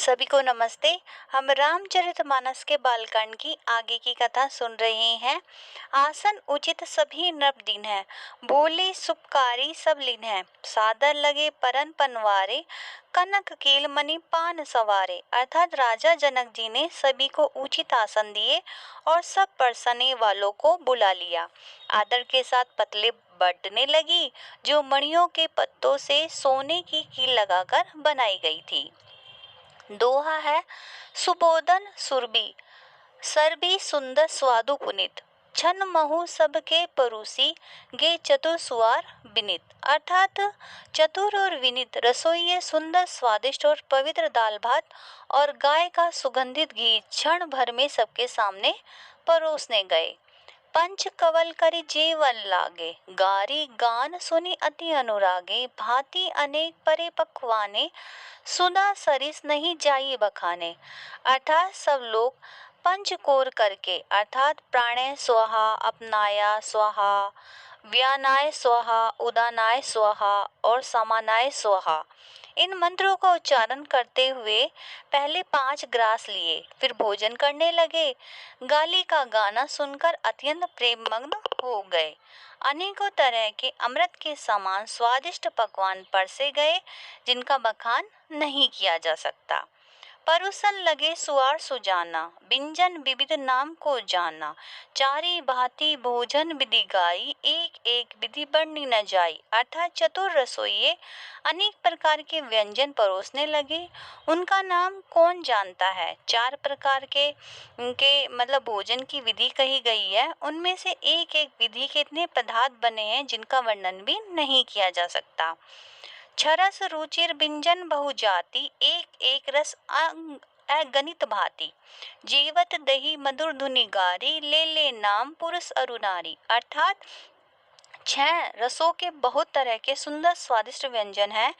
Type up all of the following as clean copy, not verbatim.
सभी को नमस्ते। हम रामचरितमानस के बालकांड की आगे की कथा सुन रहे हैं। आसन उचित सभी नृप दीन है, बोले सुपकारी सब लीन है। सादर लगे परन पनवारे, कनक कील मणि पान सवारे। अर्थात राजा जनक जी ने सभी को उचित आसन दिए और सब परसने वालों को बुला लिया। आदर के साथ पतले बढ़ने लगी, जो मणियों के पत्तों से सोने की कील लगाकर बनाई गई थी। दोहा है, सुबोधन सुरभि सरबी सुंदर स्वादु पुनित, छन महु सबके परूसी, गे चतुर सुवार विनित। अर्थात चतुर और विनित रसोइये सुंदर स्वादिष्ट और पवित्र दाल भात और गाय का सुगंधित घी क्षण भर में सबके सामने परोसने गए। पंच कवल करि जेवन लागे, गारी गान सुनि अति अनुरागे। भांति अनेक परे पकवाने, सुधा सरिस नहीं जाई बखाने। अर्थात सब लोग पंचकोर करके अर्थात प्राणय स्वाहा, अपनाया स्वाहा, व्यानाय स्वाहा, उदानाय स्वाहा और समानाय स्वाहा, इन मंत्रों का उच्चारण करते हुए पहले 5 ग्रास लिए, फिर भोजन करने लगे। गाली का गाना सुनकर अत्यंत प्रेममग्न हो गए। अनेकों तरह के अमृत के समान स्वादिष्ट पकवान परसे गए, जिनका बखान नहीं किया जा सकता। परुसन लगे सुआर सुजाना, बिंजन विविध नाम को जाना। चारी भांति भोजन विधि गाई, एक एक विधि बढ़नी न जाई। अर्थात चतुर रसोइये अनेक प्रकार के व्यंजन परोसने लगे, उनका नाम कौन जानता है। 4 प्रकार के उनके मतलब भोजन की विधि कही गई है, उनमें से एक एक विधि के इतने पदार्थ बने हैं जिनका वर्णन भी नहीं किया जा सकता। छरस रुचिर व्यंजन बहु जाति, एक एक रस अगणित भांति। जीवत दही मधुर धुनि गारी, ले ले नाम पुरुष अरु नारी। अर्थात 6 रसों के बहुत तरह के सुंदर स्वादिष्ट व्यंजन हैं,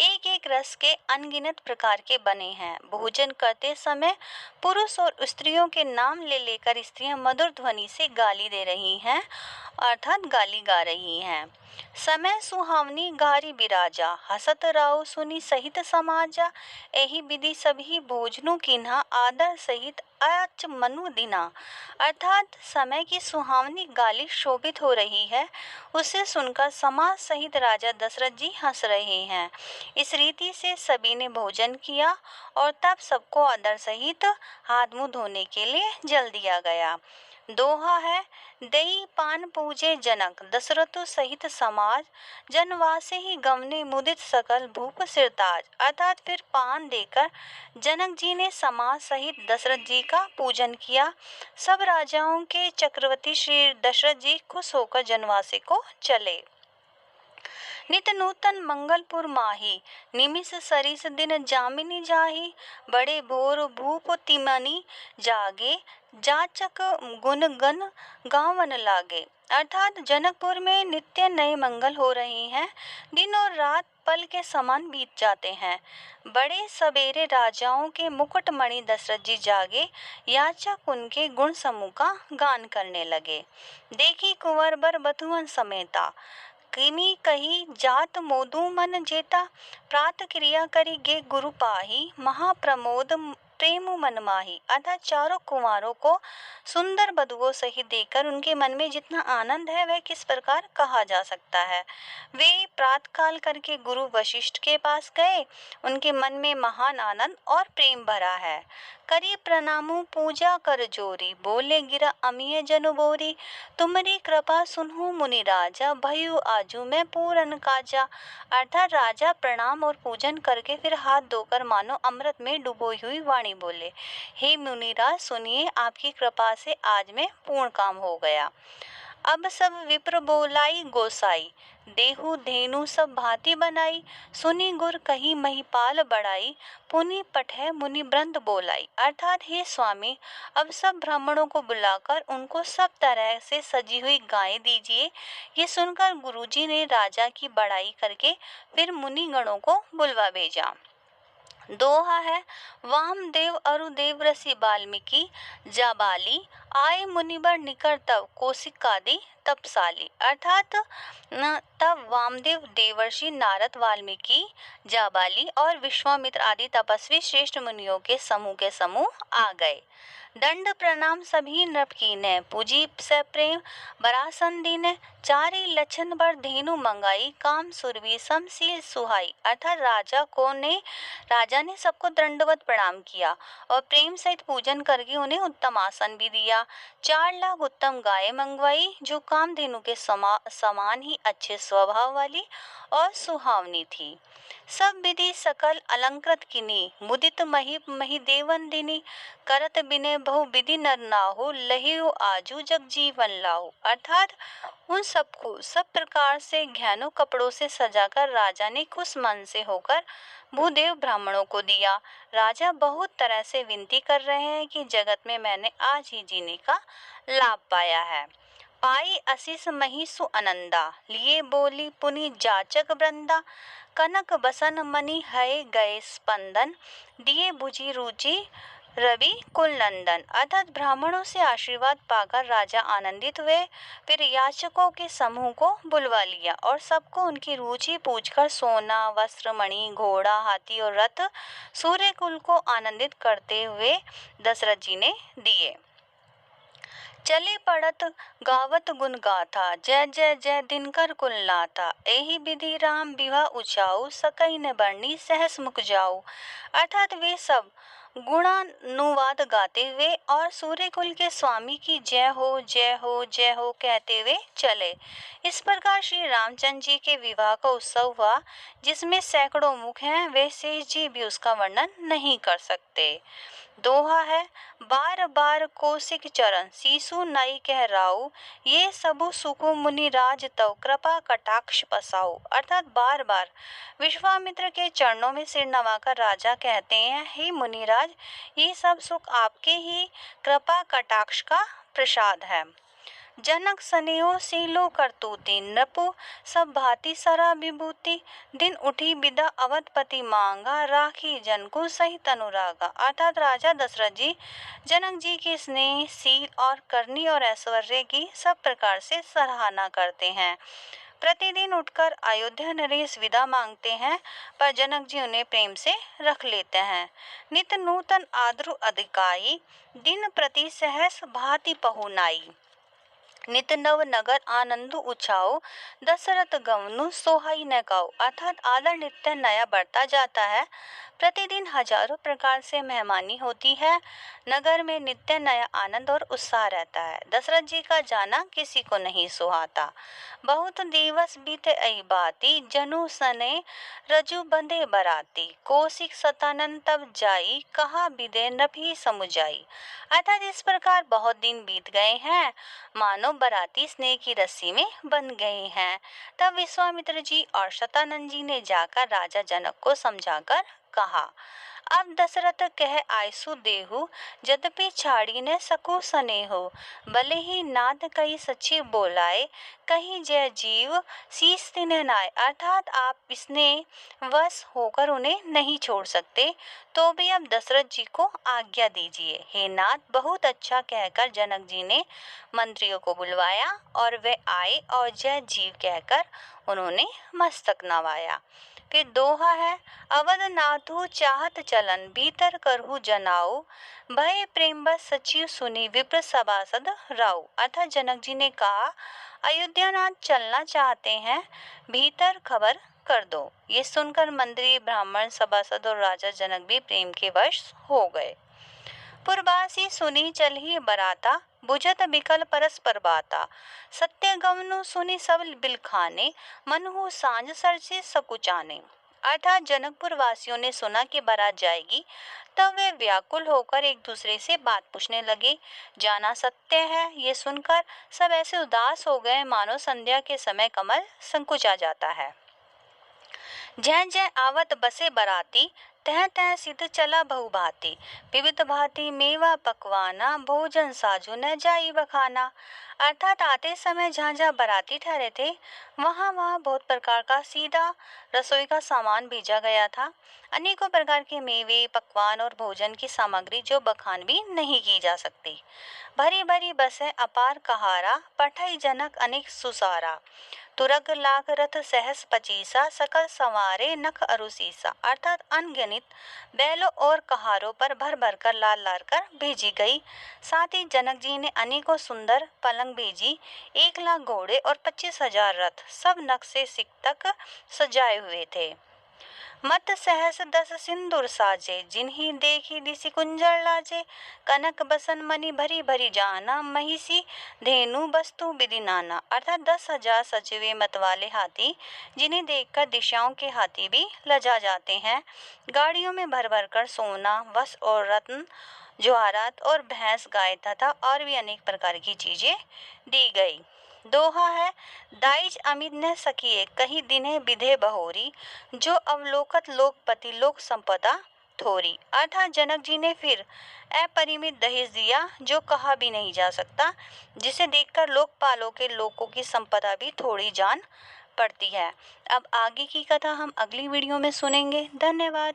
एक एक रस के अनगिनत प्रकार के बने हैं। भोजन करते समय पुरुष और स्त्रियों के नाम ले लेकर स्त्रियां मधुर ध्वनि से गाली दे रही हैं, अर्थात गाली गा रही हैं। समय सुहावनी गारी बिराजा, हसत राउ सुनी सहित समाजा। एही विधि सभी भोजनु कीन्हा, आदर सहित अच मनु दिना। अर्थात समय की सुहावनी गाली शोभित हो रही है, उसे सुनकर समाज सहित राजा दशरथ जी हंस रहे हैं। इस रीति से सभी ने भोजन किया और तब सबको आदर सहित हाथ मुंह धोने के लिए जल दिया गया। दोहा है, दही पान पूजे जनक, दशरथु सहित समाज। जनवासे ही गवने मुदित सकल, भूप सिरताज। अर्थात फिर पान देकर जनक जी ने समाज सहित दशरथ जी का पूजन किया। सब राजाओं के चक्रवर्ती श्री दशरथ जी खुश होकर जनवासे को चले। नित नूतन मंगलपुर माही, निमिष सरिस दिन जामिनी जाही। बड़े भोर भूप तिमनी जागे, जाचक गुण गन गावन लागे। अर्थात जनकपुर में नित्य नए मंगल हो रहे हैं, दिन और रात पल के समान बीत जाते हैं। बड़े सवेरे राजाओं के मुकुटमणि दशरथ जी जागे, याचक उनके गुण समूह का गान करने लगे। देखी कुंवर बर बधुअन समेता, किमी कही जात मोदू मन जेता। प्रात क्रिया करी गे गुरु पाही, महाप्रमोद प्रेम मन माही। अर्थात चारों कुंवारों को सुंदर बधुओं सहित देखकर उनके मन में जितना आनंद है वह किस प्रकार कहा जा सकता है। वे प्रातःकाल करके गुरु वशिष्ठ के पास गए, उनके मन में महान आनंद और प्रेम भरा है। करी प्रणामु पूजा कर जोरी, बोले गिरा अमीय जनु बोरी। तुम्हारी कृपा सुनहु मुनि राजा, भयु आजू मैं पूरन काजा। अर्थात राजा प्रणाम और पूजन करके फिर हाथ धोकर मानो अमृत में डुबोई हुई वाणी बोले, हे मुनिराज सुनिए, आपकी कृपा से आज में पूर्ण काम हो गया। अब सब विप्र बोलाई गोसाई, देहु धेनु सब भांति बनाई। सुनी गुर कही महिपाल बढ़ाई, पुनि पठै मुनि वृंद बोलाई। अर्थात हे स्वामी, अब सब ब्राह्मणों को बुलाकर उनको सब तरह से सजी हुई गायें दीजिए। ये सुनकर गुरुजी ने राजा की बड़ाई करके फिर मुनि गणों को बुलवा भेजा। दोहा है, वामदेव अरु देव ऋषि वाल्मीकि, जाबाली आए मुनिबर निकर तव कौशिकादि तपसाली अर्थात तब वामदेव, देवर्षि नारद, वाल्मीकि, जाबाली और विश्वामित्र आदि तपस्वी श्रेष्ठ मुनियों के समूह आ गए। दंड प्रणाम सभी नृप कीन्हे, पूजी से प्रेम बरासन दीन्हे, चारि लक्षण बर धेनु मंगाई, काम सुरभि समशील सुहाई अर्थात राजा ने सबको दंडवत प्रणाम किया और प्रेम सहित पूजन करके उन्हें उत्तम आसन भी दिया। 4 लाख उत्तम गाय मंगवाई जो कामधेनु के समान ही अच्छे स्वभाव वाली और सुहावनी थी। सब विधि सकल अलंकृत किनी, मुदित मही देवन दिनी, करत बिने बहु विधि नर नाहु, लहियो आजू जग जीवन लाहु अर्थात उन सबको सब प्रकार से घैनों कपड़ों से सजाकर राजा ने खुश मन से होकर भूदेव ब्राह्मणों को दिया। राजा बहुत तरह से विनती कर रहे हैं कि जगत में मैंने आज ही जीने का लाभ पाया है। पाई असीस मही सु आनंदा, लिए बोली पुनि जाचक वृंदा, कनक बसन मणि है गए स्पंदन, दिए बुझी रुचि रवि कुल नंदन अर्थात ब्राह्मणों से आशीर्वाद पाकर राजा आनंदित हुए। फिर याचकों के समूह को बुलवा लिया और सबको उनकी रुचि पूछकर सोना, वस्त्र, मणि, घोड़ा, हाथी और रथ सूर्य कुल को आनंदित करते हुए दशरथ जी ने दिए। चले पड़त गावत गुण गाथा, जय जय जय दिनकर कुल नाथा, एहि विधि राम विवाह उचाऊ, सकई न बरनी सहस मुख जाऊ अर्थात वे सब गुणानुवाद गाते हुए और सूर्य कुल के स्वामी की जय हो जय हो जय हो कहते हुए चले। इस प्रकार श्री रामचंद्र जी के विवाह का उत्सव हुआ जिसमें सैकड़ों मुख हैं, वे शेष जी भी उसका वर्णन नहीं कर सकते। दोहा है, बार बार कौशिक चरण सीसु नाई कह राऊ, ये सबु सुखु मुनि राज तव कृपा कटाक्ष पसाऊ अर्थात बार बार विश्वामित्र के चरणों में सिर नवाकर राजा कहते हैं, हे मुनिराज, ये सब सुख आपके ही कृपा कटाक्ष का प्रसाद है। जनक स्नेहो सीलो करतूती, नृपु सब भांति सरा विभूति, दिन उठी बिदा अवधपति मांगा, राखी जन को सहित अनुरागा अर्थात राजा दशरथ जी जनक जी के स्नेह, सील और करनी और ऐश्वर्य की सब प्रकार से सराहना करते हैं। प्रतिदिन उठकर अयोध्या नरेश विदा मांगते हैं पर जनक जी उन्हें प्रेम से रख लेते हैं। नित नूतन आद्रु अधिकाई, दिन प्रति सहस भांति पहुनाई, नित नव नगर आनंदु उछाओ, दशरथ गवनु सोहाई न गाओ अर्थात आदर नित्य नया बढ़ता जाता है। प्रतिदिन हजारों प्रकार से मेहमानी होती है। नगर में नित्य नया आनंद और उत्साह रहता है। दशरथ जी का जाना किसी को नहीं सुहाता। बहुत दिवस बीते आई बाती, जनु सने रजु बंधे बराती, कौशिक सतानन तब जाई, कहा बिदे नभी समुझाई अर्थात इस प्रकार बहुत दिन बीत गए हैं, मानो बराती स्नेह की रस्सी में बंध गए हैं। तब विश्वामित्र जी और शतानंद जी ने जाकर राजा जनक को समझाकर कहा, अब दशरथ कह आयसु देहु, यद्यपि छाड़ी न सकु स्नेहो, भले ही नाथ कही सच्ची बोलाए, कहीं जय जीव शीस तिन्ह नाय अर्थात आप इसने वश होकर उन्हें नहीं छोड़ सकते, तो भी अब दशरथ जी को आज्ञा दीजिए। हे नाथ, बहुत अच्छा कहकर जनक जी ने मंत्रियों को बुलवाया और वे आए और जय जीव कहकर उन्होंने मस्तक नवाया। फिर दोहा है, अवध नाथु चाहत चलन, भीतर करहु जनाऊ, भय प्रेम बस सचिव सुनी, विप्र सभासद राऊ अर्थात जनक जी ने कहा, अयोध्या नाथ चलना चाहते हैं, भीतर खबर कर दो। ये सुनकर मंत्री, ब्राह्मण, सभासद और राजा जनक भी प्रेम के वश हो गए। पुरबासी सुनी चल ही बराता, बुझत बिकल परस्पर बाता, सत्य गवनु सुनी सब बिलखाने, मनहु सांझ सरसे सकुचाने अर्थात जनकपुर वासियों ने सुना कि बारात जाएगी, तब वे व्याकुल होकर एक दूसरे से बात पूछने लगे। जाना सत्य है, ये सुनकर सब ऐसे उदास हो गए मानो संध्या के समय कमल संकुचा जाता है। जय जय आवत बसे बराती, तह तह सिद्ध चला बहु भांति, विविध भांति मेवा पकवाना, भोजन साजो न जाई बखाना। अर्थात आते समय जहाँ जहाँ बाराती ठहरे थे वहाँ वहाँ बहुत प्रकार का सीधा रसोई का सामान भेजा गया था। अनेकों प्रकार के मेवे, पकवान और भोजन की सामग्री जो बखान भी नहीं की जा सकती। भरी भरी बसें अपार कहारा, पठई जनक अनेक सुसारा। तुरग लाख रथ सहस पचीसा, सकल संवारे नख अरुसीसा। अर्थात अनगिनत बैलों और कहारों पर भर भर कर लाल लाल कर भेजी गई। साथ ही जनक जी ने अनेकों सुंदर पलंग भेजी, 1 लाख घोड़े और 25,000 रथ, सब नख से सिक तक सजाए हुए थे। मत सहस 10 सिंदूर साजे, जिन्हीं देखी दिसी कुंजर लाजे। कनक बसन मणि भरी भरी जाना, महिषी धेनु वस्तु विधि नाना। अर्थात 10,000 सजे हुए मतवाले हाथी, जिन्हें देखकर दिशाओं के हाथी भी लजा जाते हैं। गाड़ियों में भर भर कर सोना, वस्त्र और रत्न, जवाहरात और भैंस, गाय तथा और भी अनेक प्रकार की चीजें दी गई। दोहा है, दाइज अमित न सकिए कहीं दिने विधे बहोरी, जो अवलोकत लोकपति लोक संपदा थोरी। अर्थात जनक जी ने फिर अपरिमित दहेज दिया, जो कहा भी नहीं जा सकता, जिसे देखकर लोकपालों के लोगों की संपदा भी थोड़ी जान पड़ती है। अब आगे की कथा हम अगली वीडियो में सुनेंगे। धन्यवाद।